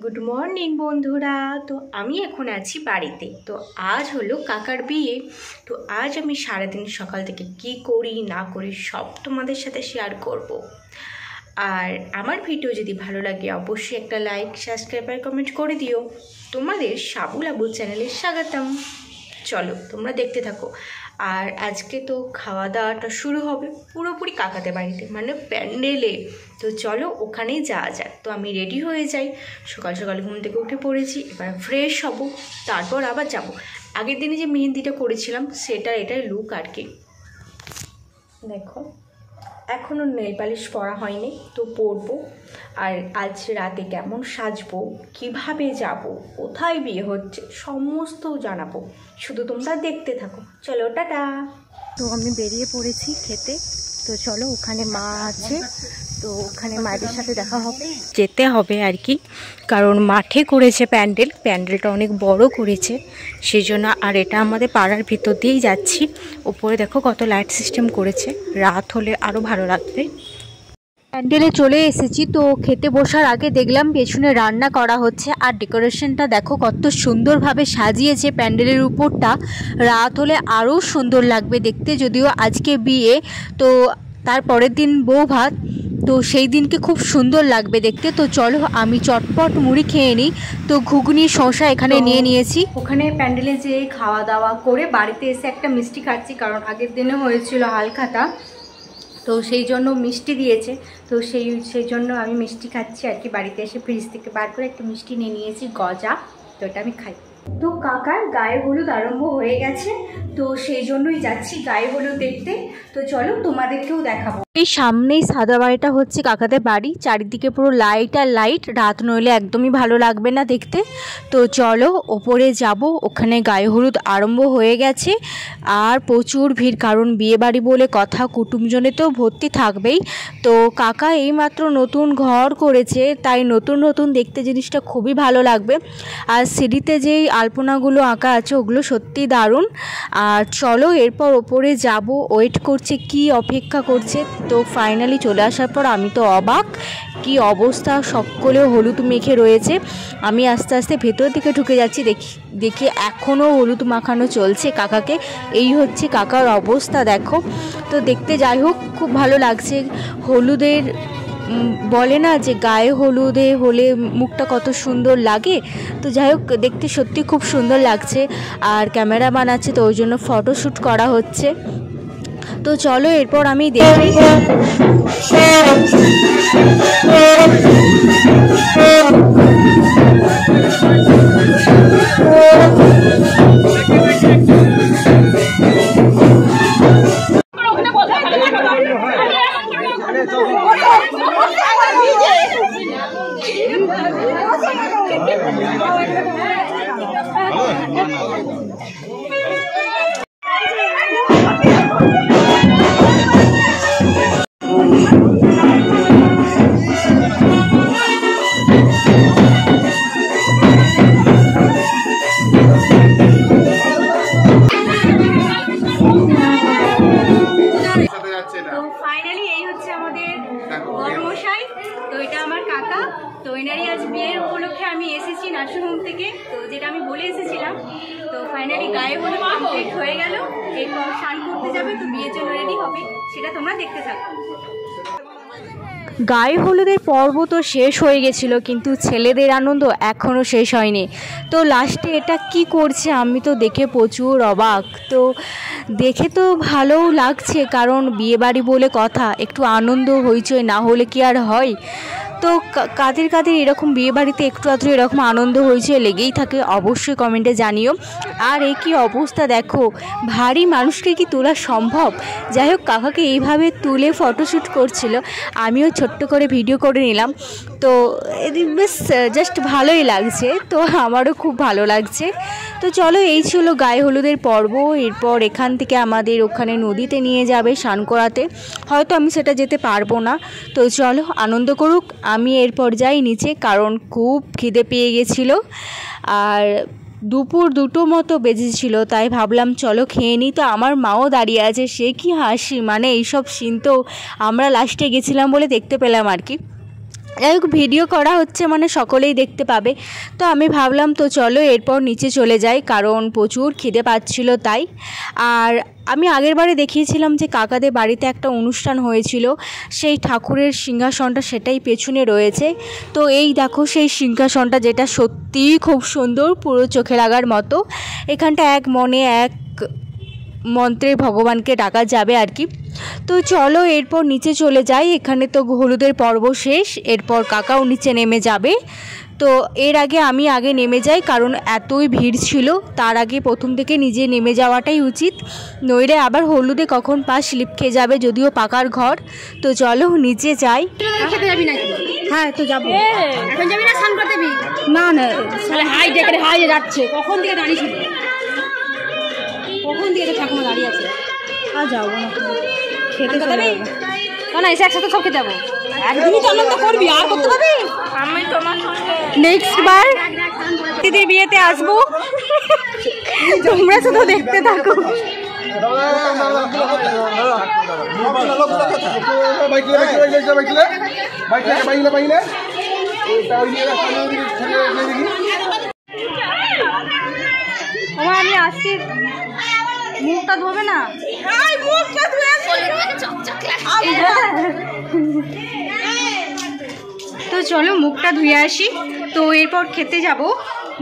Good morning বন্ধুরা। তো আমি এখন আছি বাড়িতে। তো আজ হলো কাকার বিয়ে। তো আজ আমি সারাদিন সকাল থেকে কি করি না করি সব তোমাদের সাথে শেয়ার করব। আর আমার ভিডিও যদি ভালো লাগে অবশ্যই একটা লাইক, সাবস্ক্রাইব আর কমেন্ট করে দিও। তোমাদের সাবুল আবু চ্যানেলে স্বাগতম। চলো তোমরা দেখতে থাকো। আর আজকে তো খাওয়া দাওয়াটা শুরু হবে পুরোপুরি কাকাতে বাড়িতে, মানে প্যান্ডেলে। তো চলো ওখানেই যাওয়া যাক। তো আমি রেডি হয়ে যাই, সকাল সকাল ঘুম থেকে উঠে পড়েছি। এবার ফ্রেশ হব, তারপর আবার যাব। আগের দিনে যে মেহেন্দিটা করেছিলাম এটাই লুক আর কি। দেখো এখনও নেল পালিশ পরা হয়নি, তো পরবো। আর আজ রাতে কেমন সাজবো, কিভাবে যাব, কোথায় বিয়ে হচ্ছে সমস্ত জানাবো, শুধু তোমরা দেখতে থাকো। চলো টাটা। তো আমি বেরিয়ে পড়েছি খেতে। তো চলো ওখানে মা আছে, তো ওখানে মায়ের সাথে দেখা হবে, যেতে হবে আর কি। কারণ মাঠে করেছে প্যান্ডেলটা অনেক বড় করেছে সেই জন্য। আর এটা আমাদের পাড়ার ভিতর দিয়েই যাচ্ছি। উপরে দেখো কত লাইট সিস্টেম করেছে, রাত হলে আরও ভালো লাগবে। প্যান্ডেলে চলে এসেছি। তো খেতে বসার আগে দেখলাম পেছনে রান্না করা হচ্ছে। আর ডেকোরেশনটা দেখো কত সুন্দরভাবে সাজিয়েছে প্যান্ডেলের উপরটা। রাত হলে আরও সুন্দর লাগবে দেখতে। যদিও আজকে বিয়ে, তো তার পরের দিন বউ ভাত, তো সেই দিনকে খুব সুন্দর লাগবে দেখতে। তো চলো আমি চটপট মুড়ি খেয়ে নিই। তো ঘুগনি শসা এখানে নিয়ে নিয়েছি। ওখানে প্যান্ডেলে যে খাওয়া দাওয়া করে বাড়িতে এসে একটা মিষ্টি খাচ্ছি, কারণ আগের দিনে হয়েছিল হালখাতা, তো সেই জন্য মিষ্টি দিয়েছে। তো সেই জন্য আমি মিষ্টি খাচ্ছি আর কি। বাড়িতে এসে ফ্রিজ থেকে বার করে একটা মিষ্টি নিয়ে নিয়েছি, গজা। তো এটা আমি খাই। তো কাকার গায়ে হলুদ আরম্ভ হয়ে গেছে, তো সেই জন্যই যাচ্ছি গায়ে হলুদ দেখতে। তো চলো তোমাদেরকেও দেখাবো। এই সামনেই সাদা বাড়িটা হচ্ছে কাকাদের বাড়ি, চারিদিকে পুরো লাইট আর লাইট। রাত নইলে একদমই ভালো লাগবে না দেখতে। তো চলো ওপরে যাব, ওখানে গায়ে হলুদ আরম্ভ হয়ে গেছে। আর প্রচুর ভিড়, কারণ বিয়ে বাড়ি বলে কথা, কুটুমজনে তো ভর্তি থাকবেই। তো কাকা এইমাত্র নতুন ঘর করেছে, তাই নতুন নতুন দেখতে জিনিসটা খুবই ভালো লাগবে। আর সিঁড়িতে যেই আলপনাগুলো আঁকা আছে ওগুলো সত্যি দারুণ। আর চলো এরপর ওপরে যাব, ওয়েট করছে কি অপেক্ষা করছে। তো ফাইনালি চলে আসার পর আমি তো অবাক, কি অবস্থা, সকলেও হলুদ মেখে রয়েছে। আমি আস্তে আস্তে ভেতর দিকে ঢুকে যাচ্ছি, দেখি এখনও হলুদ মাখানো চলছে কাকাকে। এই হচ্ছে কাকার অবস্থা দেখো। তো দেখতে যাই হোক খুব ভালো লাগছে। হলুদের বলে না যে গায়ে হলুদে হলে মুখটা কত সুন্দর লাগে। তো যাই হোক দেখতে সত্যি খুব সুন্দর লাগছে। আর ক্যামেরা বানাচ্ছে, তো ওই জন্য ফটোশ্যুট করা হচ্ছে। তো চলো এরপর আমি দেখি। তো ফাইনালি এই হচ্ছে আমাদের বড়মশাই। তো এটা আমার কাকা। তো এনারই আজ বিয়ের উপলক্ষে আমি এসেছি নার্সিংহোম থেকে, তো যেটা আমি বলে এসেছিলাম। তো ফাইনালি গায়ে হলুদ কমপ্লিট হয়ে গেল, এরপর স্নান করতে যাবে, তো বিয়ের জন্য রেডি হবে, সেটা তোমরা দেখতে থাকো। গায়ে হলুদের পর্ব তো শেষ হয়ে গেছিলো, কিন্তু ছেলেদের আনন্দ এখনও শেষ হয়নি। তো লাস্টে এটা কি করছে আমি তো দেখে প্রচুর অবাক। তো দেখে তো ভালোও লাগছে, কারণ বিয়েবাড়ি বলে কথা, একটু আনন্দ হইচই না হলে কি আর হয়। তো কাদের কাদের এরকম বিয়েবাড়িতে একটু আধটু এরকম আনন্দ হয়েছে লেগেই থাকে, অবশ্যই কমেন্টে জানিও। আর এই কি অবস্থা দেখো, ভারী মানুষকে কি তোলা সম্ভব? যাই হোক কাকাকে এইভাবে তুলে ফটোশ্যুট করছিল, আমিও ছোট্ট করে ভিডিও করে নিলাম। তো বেশ জাস্ট ভালোই লাগছে, তো আমারও খুব ভালো লাগছে। তো চলো এই ছিল গায়ে হলুদের পর্ব। এরপর এখান থেকে আমাদের ওখানে নদীতে নিয়ে যাবে স্নান করাতে, হয়তো আমি সেটা যেতে পারবো না। তো চলো আনন্দ করুক, আমি এরপর যাই নিচে, কারণ খুব খিদে পেয়ে গেছিলো। আর দুপুর 2টো মতো বেজেছিল, তাই ভাবলাম চলো খেয়ে নিই। তো আমার মাও দাঁড়িয়ে আছে, সে কি হাসি, মানে এইসব সিন তো আমরা লাস্টে গেছিলাম বলে দেখতে পেলাম আর কি। যাই হোক ভিডিও করা হচ্ছে মানে সকলেই দেখতে পাবে। তো আমি ভাবলাম তো চলো এরপর নিচে চলে যাই, কারণ প্রচুর খিদে পাচ্ছিল তাই। আর আমি আগের বারে দেখিয়েছিলাম যে কাকাদের বাড়িতে একটা অনুষ্ঠান হয়েছিল, সেই ঠাকুরের সিংহাসনটা সেটাই পেছনে রয়েছে। তো এই দেখো সেই সিংহাসনটা, যেটা সত্যিই খুব সুন্দর, পুরো চোখে লাগার মতো। এখানটা এক মনে এক মন্ত্রে ভগবানকে ডাকা যাবে আর কি। তো চলো এরপর নিচে চলে যাই। এখানে তো হলুদের পর্ব শেষ, এরপর কাকাও নিচে নেমে যাবে। তো এর আগে আমি নেমে যাই, কারণ এতই ভিড় ছিল। তার আগে প্রথম থেকে নিজে নেমে যাওয়াটাই উচিত, নইলে আবার হলুদে কখন পা স্লিপ খেয়ে যাবে, যদিও পাকার ঘর। তো চলো নিচে যাই। খেতে যাবি নাকি? হ্যাঁ তো যাবো। এখন যাবি না স্নান করতে? না না, হাই ডেকে হাই যাচ্ছে, কখন থেকে দাঁড়িয়ে ছিল? কখন থেকে ঠাকুমা দাঁড়িয়ে আছে? আর যাবো না, খেতে চলে যাবো। না এসে একসাথে সব খেতে যাবো। একদিনই তো আনন্দ করবি, আর করতে পারবি? আমি তোমার সঙ্গে নেক্সট বার দিদির বিয়েতে আসবো, তোমরা শুধু দেখতে থাকো। আমি আসছি, মুখটা ধোবে না? তো চলো মুখটা ধুয়ে আসি, তো এরপর খেতে যাব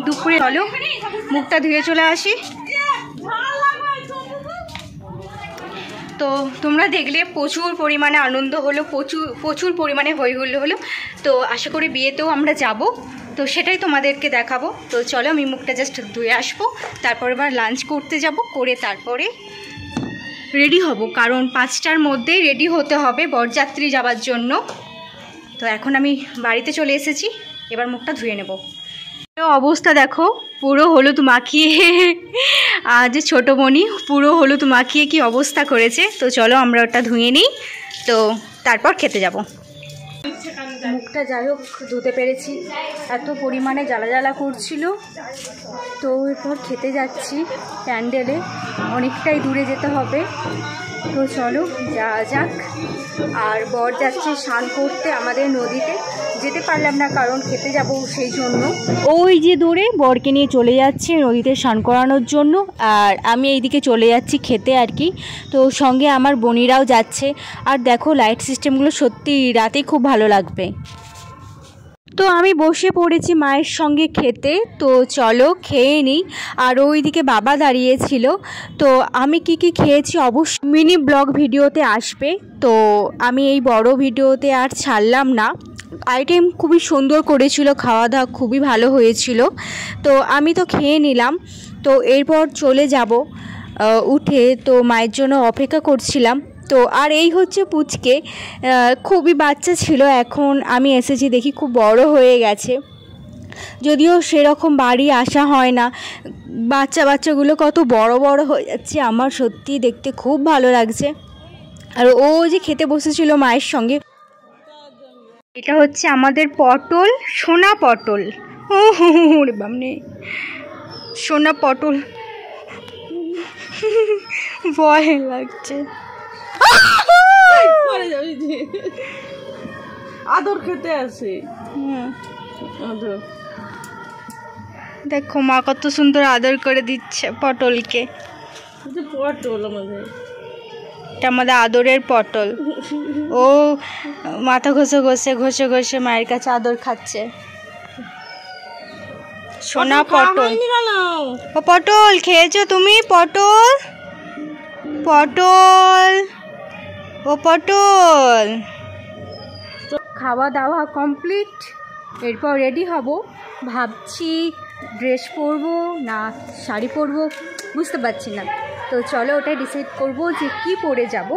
দুপুরে। চলো মুখটা ধুয়ে চলে আসি। তো তোমরা দেখলে প্রচুর পরিমাণে আনন্দ হলো, প্রচুর পরিমাণে হইহুল্লো হলো। তো আশা করি বিয়েতেও আমরা যাব, তো সেটাই তোমাদেরকে দেখাবো। তো চলো আমি মুখটা জাস্ট ধুয়ে আসবো, তারপর এবার লাঞ্চ করতে যাব, করে তারপরে রেডি হব, কারণ 5টার মধ্যেই রেডি হতে হবে বরযাত্রী যাওয়ার জন্য। তো এখন আমি বাড়িতে চলে এসেছি, এবার মুখটা ধুয়ে নেব। অবস্থা দেখো, পুরো হলুদ মাখিয়ে, আজ ছোটো মনি পুরো হলুদ মাখিয়ে কি অবস্থা করেছে। তো চলো আমরা ওটা ধুয়ে নিই, তো তারপর খেতে যাব। মুখটা যাই হোক ধুতে পেরেছি, এত পরিমাণে জ্বালা জ্বালা করছিল। তো এরপর খেতে যাচ্ছি প্যান্ডেলে, অনেকটাই দূরে যেতে হবে। তো চলো যাওয়া যাক। আর বর যাচ্ছে স্নান করতে আমাদের নদীতে, যেতে পারলাম না কারণ খেতে যাব, সেই জন্য ওই যে দূরে বরকে নিয়ে চলে যাচ্ছে নদীতে স্নান করানোর জন্য, আর আমি এইদিকে চলে যাচ্ছি খেতে আর কি। তো সঙ্গে আমার বোনিরাও যাচ্ছে। আর দেখো লাইট সিস্টেমগুলো সত্যি রাতে খুব ভালো লাগবে। তো আমি বসে পড়েছি মায়ের সঙ্গে খেতে, তো চলো খেয়ে নিই। আর ওইদিকে বাবা দাঁড়িয়েছিল। তো আমি কি কি খেয়েছি অবশ্যই মিনি ব্লগ ভিডিওতে আসবে, তো আমি এই বড় ভিডিওতে আর ছাড়লাম না। আইটেম খুবই সুন্দর করেছিল, খাওয়া দাওয়া খুবই ভালো হয়েছিল। তো আমি তো খেয়ে নিলাম, তো এরপর চলে যাব উঠে। তো মায়ের জন্য অপেক্ষা করছিলাম। তো আর এই হচ্ছে পুচকে, খুবই বাচ্চা ছিল, এখন আমি এসেছি দেখি খুব বড় হয়ে গেছে। যদিও সেরকম বাড়ি আসা হয় না, বাচ্চাগুলো কত বড় বড় হয়ে যাচ্ছে, আমার সত্যি দেখতে খুব ভালো লাগছে। আর ও যে খেতে বসেছিল মায়ের সঙ্গে। এটা হচ্ছে আমাদের পটল, সোনা পটল। ওরে বামনে, সোনা পটল, ভয় লাগছে। আদর খেতে আসে। দেখো মা কত সুন্দর আদর করে দিচ্ছে পটলকে। পটল আমাদের, এটা আমাদের আদরের পটল। ও মাথা ঘষে মায়ের কাছে আদর খাচ্ছে। সোনা পটল। ও পটল খেয়েছো তুমি? পটল ও পটল। খাওয়া দাওয়া কমপ্লিট, এরপর রেডি হব। ভাবছি ড্রেস পরবো না শাড়ি পরবো, বুঝতে পারছি না। তো চলো ওটাই ডিসাইড করবো যে কি পরে যাব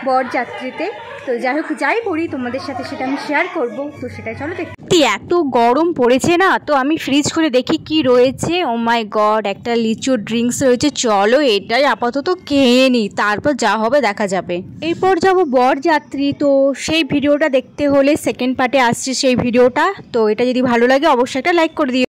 বরযাত্রীতে। তো যাই হোক যাই পরি তোমাদের সাথে সেটা আমি শেয়ার করব। তো সেটা চলো দেখি। এত গরম পড়েছে না, তো আমি ফ্রিজ করে দেখি কি রয়েছে। ও মাই গড, একটা লিচু ড্রিঙ্কস রয়েছে। চলো এটাই আপাতত খেয়ে নিই, তারপর যা হবে দেখা যাবে। এরপর যাব বরযাত্রী। তো সেই ভিডিওটা দেখতে হলে সেকেন্ড পার্টে আসছে সেই ভিডিওটা। তো এটা যদি ভালো লাগে অবশ্যই একটা লাইক করে দিও।